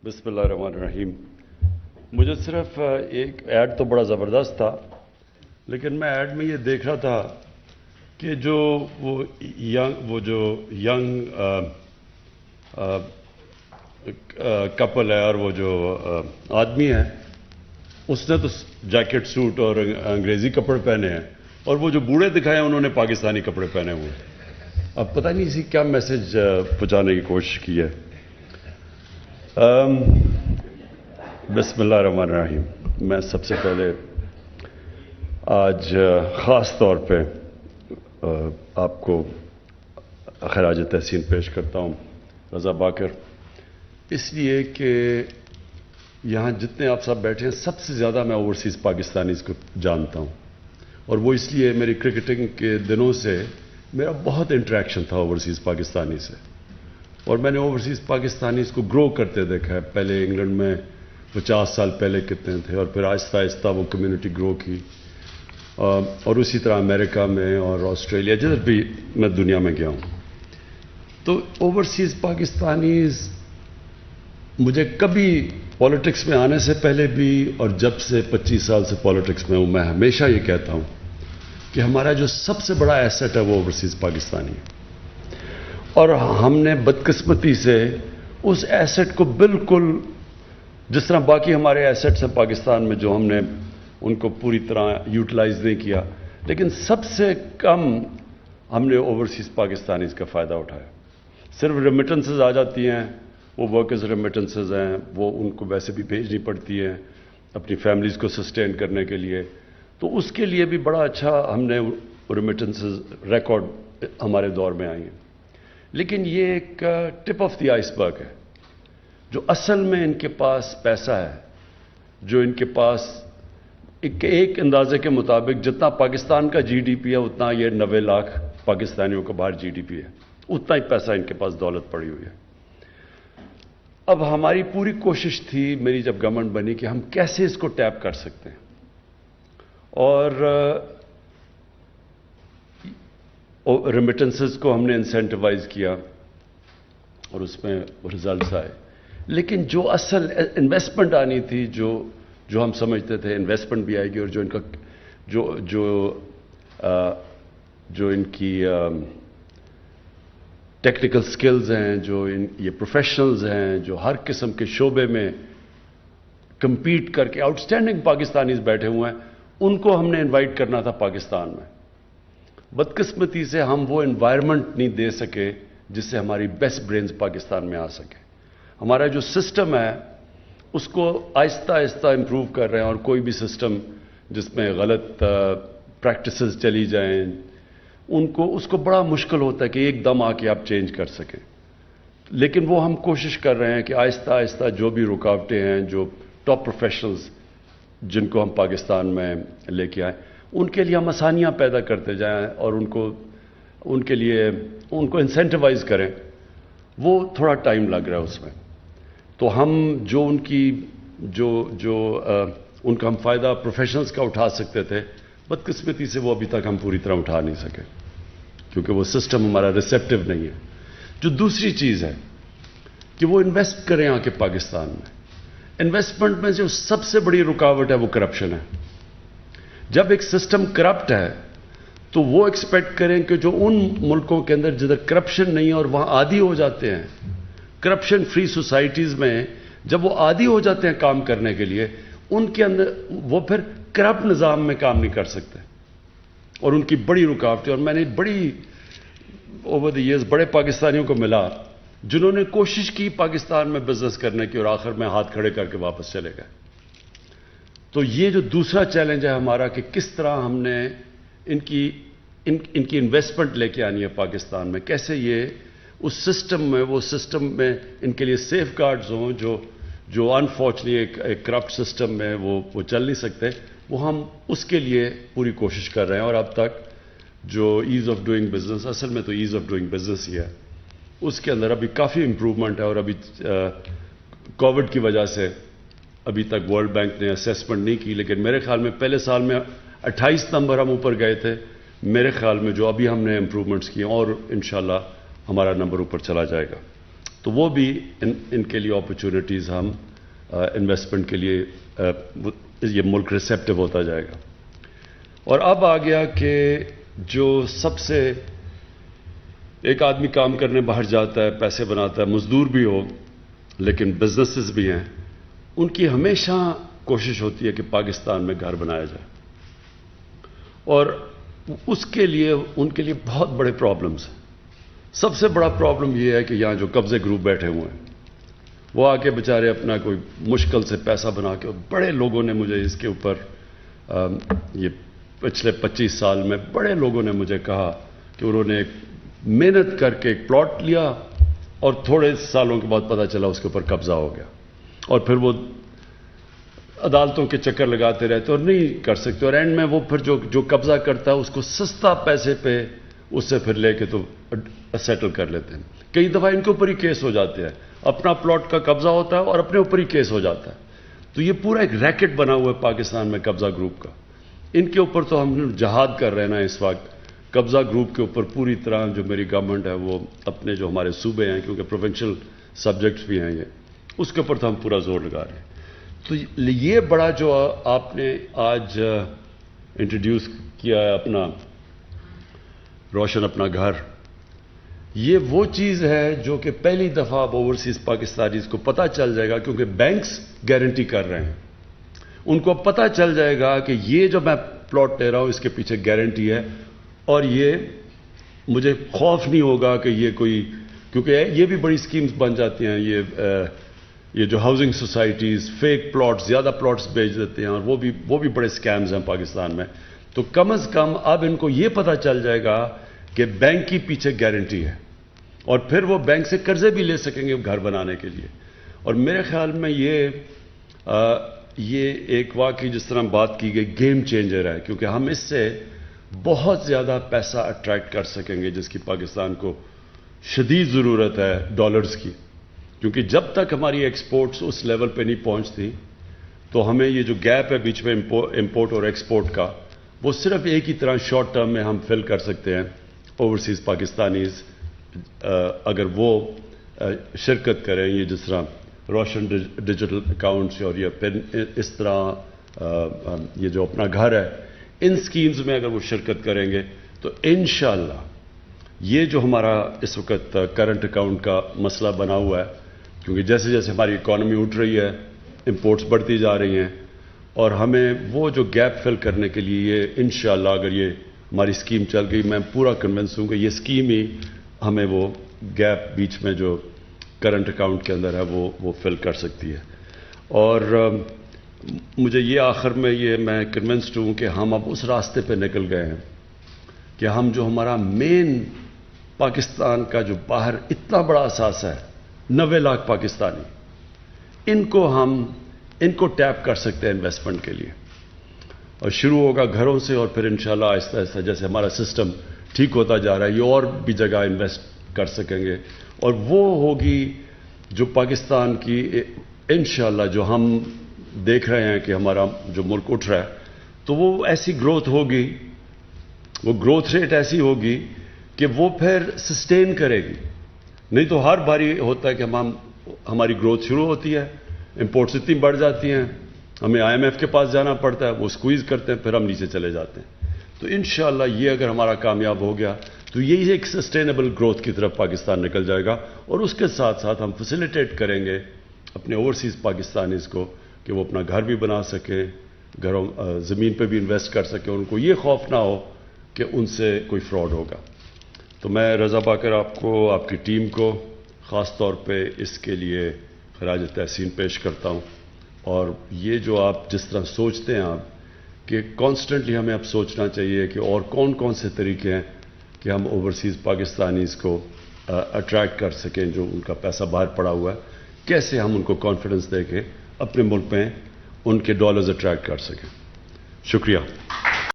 بسم اللہ الرحمن الرحیم. مجھے صرف ایک ایڈ تو بڑا زبردست تھا، لیکن میں ایڈ میں یہ دیکھ رہا تھا کہ وہ ینگ کپل ہے اور وہ جو آدمی ہے اس نے تو جیکٹ سوٹ اور انگریزی کپڑے پہنے ہیں، اور وہ جو بوڑھے دکھائے ہیں انہوں نے پاکستانی کپڑے پہنے ہوئے ہیں. اب پتہ نہیں اسی کیا میسج پہنچانے کی کوشش کی ہے. بسم اللہ الرحمن الرحیم. میں سب سے پہلے آج خاص طور پہ آپ کو خراج تحسین پیش کرتا ہوں رضا باکر، اس لیے کہ یہاں جتنے آپ سب بیٹھے ہیں سب سے زیادہ میں اوورسیز پاکستانیز کو جانتا ہوں، اور وہ اس لیے میری کرکٹنگ کے دنوں سے میرا بہت انٹریکشن تھا اوورسیز پاکستانی سے، اور میں نے اوورسیز پاکستانیز کو گرو کرتے دیکھا ہے. پہلے انگلینڈ میں 50 سال پہلے کتنے تھے، اور پھر آہستہ آہستہ وہ کمیونٹی گرو کی، اور اسی طرح امریکہ میں اور آسٹریلیا جدھر بھی میں دنیا میں گیا ہوں. تو اوورسیز پاکستانیز مجھے کبھی پالیٹکس میں آنے سے پہلے بھی اور جب سے 25 سال سے پالیٹکس میں ہوں، میں ہمیشہ یہ کہتا ہوں کہ ہمارا جو سب سے بڑا ایسٹ ہے وہ اوورسیز پاکستانی ہے، اور ہم نے بدقسمتی سے اس ایسٹ کو بالکل جس طرح باقی ہمارے ایسٹس ہیں پاکستان میں جو ہم نے ان کو پوری طرح یوٹیلائز نہیں کیا، لیکن سب سے کم ہم نے اوورسیز پاکستانیز کا فائدہ اٹھایا. صرف ریمیٹنسز آ جاتی ہیں، وہ ورکرز ریمیٹنسز ہیں، وہ ان کو ویسے بھی بھیجنی پڑتی ہیں اپنی فیملیز کو سسٹین کرنے کے لیے، تو اس کے لیے بھی بڑا اچھا ہم نے ریمیٹنسز ریکارڈ ہمارے دور میں آئی ہیں. لیکن یہ ایک ٹپ آف دی آئس برگ ہے. جو اصل میں ان کے پاس پیسہ ہے، جو ان کے پاس ایک اندازے کے مطابق جتنا پاکستان کا جی ڈی پی ہے اتنا یہ 90 لاکھ پاکستانیوں کا باہر جی ڈی پی ہے، اتنا ہی پیسہ ان کے پاس دولت پڑی ہوئی ہے. اب ہماری پوری کوشش تھی میری جب گورنمنٹ بنی کہ ہم کیسے اس کو ٹیپ کر سکتے ہیں، اور ریمیٹنسز کو ہم نے انسینٹیوائز کیا اور اس میں ریزلٹس آئے. لیکن جو اصل انویسٹمنٹ آنی تھی، جو ہم سمجھتے تھے انویسٹمنٹ بھی آئے گی، اور جو ان کا جو ان کی ٹیکنیکل سکلز ہیں، جو یہ پروفیشنلز ہیں جو ہر قسم کے شعبے میں کمپیٹ کر کے آؤٹسٹینڈنگ پاکستانیز بیٹھے ہوئے ہیں، ان کو ہم نے انوائٹ کرنا تھا پاکستان میں. بدقسمتی سے ہم وہ انوائرمنٹ نہیں دے سکے جس سے ہماری بیسٹ برینز پاکستان میں آ سکے. ہمارا جو سسٹم ہے اس کو آہستہ آہستہ امپروو کر رہے ہیں، اور کوئی بھی سسٹم جس میں غلط پریکٹسز چلی جائیں اس کو بڑا مشکل ہوتا ہے کہ ایک دم آ کے آپ چینج کر سکیں. لیکن وہ ہم کوشش کر رہے ہیں کہ آہستہ آہستہ جو بھی رکاوٹیں ہیں، جو ٹاپ پروفیشنلز جن کو ہم پاکستان میں لے کے آئیں، ان کے لیے ہم آسانیاں پیدا کرتے جائیں اور ان کے لیے ان کو انسینٹیوائز کریں. وہ تھوڑا ٹائم لگ رہا ہے اس میں. تو ہم جو ان کا ہم فائدہ پروفیشنلز کا اٹھا سکتے تھے، بدقسمتی سے وہ ابھی تک ہم پوری طرح اٹھا نہیں سکے کیونکہ وہ سسٹم ہمارا ریسیپٹیو نہیں ہے. جو دوسری چیز ہے کہ وہ انویسٹ کریں آ کے پاکستان میں. انویسٹمنٹ میں جو سب سے بڑی رکاوٹ ہے وہ کرپشن ہے. جب ایک سسٹم کرپٹ ہے تو وہ ایکسپیکٹ کریں کہ جو ان ملکوں کے اندر جدھر کرپشن نہیں ہے اور وہاں عادی ہو جاتے ہیں، کرپشن فری سوسائٹیز میں جب وہ عادی ہو جاتے ہیں کام کرنے کے لیے، ان کے اندر وہ پھر کرپٹ نظام میں کام نہیں کر سکتے، اور ان کی بڑی رکاوٹ ہے. اور میں نے بڑی اوور دی ایئرز بڑے پاکستانیوں کو ملا جنہوں نے کوشش کی پاکستان میں بزنس کرنے کی، اور آخر میں ہاتھ کھڑے کر کے واپس چلے گئے. تو یہ جو دوسرا چیلنج ہے ہمارا کہ کس طرح ہم نے ان کی انویسٹمنٹ لے کے آنی ہے پاکستان میں، کیسے یہ اس سسٹم میں وہ سسٹم میں ان کے لیے سیف گارڈز ہوں جو انفارچونیٹلی ایک کرپٹ سسٹم میں وہ چل نہیں سکتے. وہ ہم اس کے لیے پوری کوشش کر رہے ہیں. اور اب تک جو ایز آف ڈوئنگ بزنس، اصل میں تو ایز آف ڈوئنگ بزنس ہی ہے، اس کے اندر ابھی کافی امپروومنٹ ہے. اور ابھی کووڈ کی وجہ سے ابھی تک ورلڈ بینک نے اسیسمنٹ نہیں کی، لیکن میرے خیال میں پہلے سال میں 28 نمبر ہم اوپر گئے تھے. میرے خیال میں جو ابھی ہم نے امپروومنٹس کیے اور انشاءاللہ ہمارا نمبر اوپر چلا جائے گا. تو وہ بھی ان کے لیے اپرچونٹیز ہم انویسٹمنٹ کے لیے یہ ملک ریسیپٹو ہوتا جائے گا. اور اب آ گیا کہ جو سب سے ایک آدمی کام کرنے باہر جاتا ہے، پیسے بناتا ہے، مزدور بھی ہو لیکن بزنسز بھی ہیں، ان کی ہمیشہ کوشش ہوتی ہے کہ پاکستان میں گھر بنایا جائے. اور اس کے لیے ان کے لیے بہت بڑے پرابلمز ہیں. سب سے بڑا پرابلم یہ ہے کہ یہاں جو قبضے گروپ بیٹھے ہوئے ہیں وہ آ کے بیچارے اپنا کوئی مشکل سے پیسہ بنا کے، بڑے لوگوں نے مجھے اس کے اوپر یہ پچھلے 25 سال میں بڑے لوگوں نے مجھے کہا کہ انہوں نے محنت کر کے ایک پلاٹ لیا اور تھوڑے سالوں کے بعد پتہ چلا اس کے اوپر قبضہ ہو گیا، اور پھر وہ عدالتوں کے چکر لگاتے رہتے اور نہیں کر سکتے، اور اینڈ میں وہ پھر جو قبضہ کرتا ہے اس کو سستا پیسے پہ اس سے پھر لے کے تو سیٹل کر لیتے ہیں. کئی دفعہ ان کے اوپر ہی کیس ہو جاتے ہیں، اپنا پلاٹ کا قبضہ ہوتا ہے اور اپنے اوپر ہی کیس ہو جاتا ہے. تو یہ پورا ایک ریکٹ بنا ہوا ہے پاکستان میں قبضہ گروپ کا. ان کے اوپر تو ہم جہاد کر رہے ہیں اس وقت. قبضہ گروپ کے اوپر پوری طرح جو میری گورنمنٹ ہے وہ اپنے جو ہمارے صوبے ہیں، کیونکہ پروونشل سبجیکٹس بھی ہیں یہ، اس کے اوپر تو ہم پورا زور لگا رہے ہیں. تو یہ بڑا جو آپ نے آج انٹروڈیوس کیا ہے اپنا روشن اپنا گھر، یہ وہ چیز ہے جو کہ پہلی دفعہ اب اوورسیز پاکستانیز کو پتہ چل جائے گا، کیونکہ بینکس گارنٹی کر رہے ہیں. ان کو پتہ چل جائے گا کہ یہ جو میں پلاٹ لے رہا ہوں اس کے پیچھے گارنٹی ہے، اور یہ مجھے خوف نہیں ہوگا کہ یہ کوئی، کیونکہ یہ بھی بڑی سکیمز بن جاتی ہیں، یہ جو ہاؤسنگ سوسائٹیز فیک پلاٹس، زیادہ پلاٹس بیچ دیتے ہیں، اور وہ بھی بڑے سکیمز ہیں پاکستان میں. تو کم از کم اب ان کو یہ پتہ چل جائے گا کہ بینک کی پیچھے گارنٹی ہے، اور پھر وہ بینک سے قرضے بھی لے سکیں گے گھر بنانے کے لیے. اور میرے خیال میں یہ ایک واقعی جس طرح بات کی گئی گیم چینجر ہے، کیونکہ ہم اس سے بہت زیادہ پیسہ اٹریکٹ کر سکیں گے جس کی پاکستان کو شدید ضرورت ہے ڈالرز کی. کیونکہ جب تک ہماری ایکسپورٹس اس لیول پہ نہیں پہنچتی تو ہمیں یہ جو گیپ ہے بیچ میں امپورٹ اور ایکسپورٹ کا، وہ صرف ایک ہی طرح شارٹ ٹرم میں ہم فل کر سکتے ہیں اوورسیز پاکستانیز اگر وہ شرکت کریں. یہ جس طرح روشن ڈیجیٹل اکاؤنٹس اور یہ پھر اس طرح یہ جو اپنا گھر ہے، ان سکیمز میں اگر وہ شرکت کریں گے تو انشاءاللہ یہ جو ہمارا اس وقت کرنٹ اکاؤنٹ کا مسئلہ بنا ہوا ہے، کیونکہ جیسے جیسے ہماری اکانومی اٹھ رہی ہے، امپورٹس بڑھتی جا رہی ہیں، اور ہمیں وہ جو گیپ فل کرنے کے لیے یہ انشاءاللہ اگر یہ ہماری اسکیم چل گئی، میں پورا کنونس ہوں کہ یہ اسکیم ہی ہمیں وہ گیپ بیچ میں جو کرنٹ اکاؤنٹ کے اندر ہے وہ فل کر سکتی ہے. اور مجھے یہ آخر میں میں کنونسڈ ہوں کہ ہم اب اس راستے پہ نکل گئے ہیں کہ ہم جو ہمارا مین پاکستان کا جو باہر اتنا بڑا اثاثہ ہے 90 لاکھ پاکستانی، ان کو ٹیپ کر سکتے ہیں انویسٹمنٹ کے لیے. اور شروع ہوگا گھروں سے، اور پھر انشاءاللہ آہستہ آہستہ جیسے ہمارا سسٹم ٹھیک ہوتا جا رہا ہے یہ اور بھی جگہ انویسٹ کر سکیں گے. اور وہ ہوگی جو پاکستان کی انشاءاللہ جو ہم دیکھ رہے ہیں کہ ہمارا جو ملک اٹھ رہا ہے، تو وہ ایسی گروتھ ہوگی، وہ گروتھ ریٹ ایسی ہوگی کہ وہ پھر سسٹین کرے گی. نہیں تو ہر باری ہوتا ہے کہ ہماری گروتھ شروع ہوتی ہے، امپورٹس اتنی بڑھ جاتی ہیں، ہمیں IMF کے پاس جانا پڑتا ہے، وہ سکویز کرتے ہیں، پھر ہم نیچے چلے جاتے ہیں. تو انشاءاللہ یہ اگر ہمارا کامیاب ہو گیا تو یہی ایک سسٹینیبل گروتھ کی طرف پاکستان نکل جائے گا. اور اس کے ساتھ ساتھ ہم فیسیلیٹیٹ کریں گے اپنے اوورسیز پاکستانیز کو کہ وہ اپنا گھر بھی بنا سکیں، زمین پہ بھی انویسٹ کر سکیں، ان کو یہ خوف نہ ہو کہ ان سے کوئی فراڈ ہوگا. تو میں رضا باقر آپ کو، آپ کی ٹیم کو خاص طور پہ اس کے لیے خراج تحسین پیش کرتا ہوں. اور یہ جو آپ جس طرح سوچتے ہیں آپ کہ کانسٹنٹلی ہمیں اب سوچنا چاہیے کہ اور کون کون سے طریقے ہیں کہ ہم اوورسیز پاکستانیز کو اٹریکٹ کر سکیں جو ان کا پیسہ باہر پڑا ہوا ہے، کیسے ہم ان کو کانفیڈنس دے کے اپنے ملک میں ان کے ڈالرز اٹریکٹ کر سکیں. شکریہ.